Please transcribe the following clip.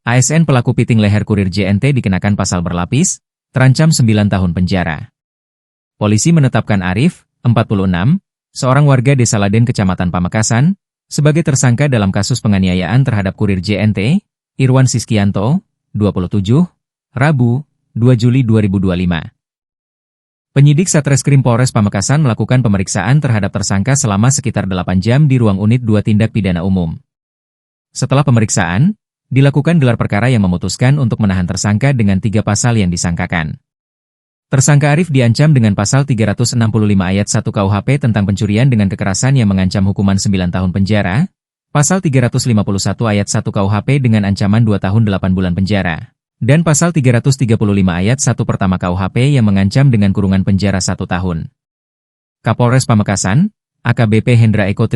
ASN pelaku piting leher kurir JNT dikenakan pasal berlapis, terancam 9 tahun penjara. Polisi menetapkan Arif, 46, seorang warga Desa Laden Kecamatan Pamekasan, sebagai tersangka dalam kasus penganiayaan terhadap kurir JNT, Irwan Siskianto, 27, Rabu, 2 Juli 2025. Penyidik Satreskrim Polres Pamekasan melakukan pemeriksaan terhadap tersangka selama sekitar 8 jam di ruang unit 2 tindak pidana umum. Setelah pemeriksaan, dilakukan gelar perkara yang memutuskan untuk menahan tersangka dengan 3 pasal yang disangkakan. Tersangka Arif diancam dengan pasal 365 ayat 1 KUHP tentang pencurian dengan kekerasan yang mengancam hukuman 9 tahun penjara, pasal 351 ayat 1 KUHP dengan ancaman 2 tahun 8 bulan penjara, dan pasal 335 ayat 1 pertama KUHP yang mengancam dengan kurungan penjara 1 tahun. Kapolres Pamekasan, AKBP Hendra Eko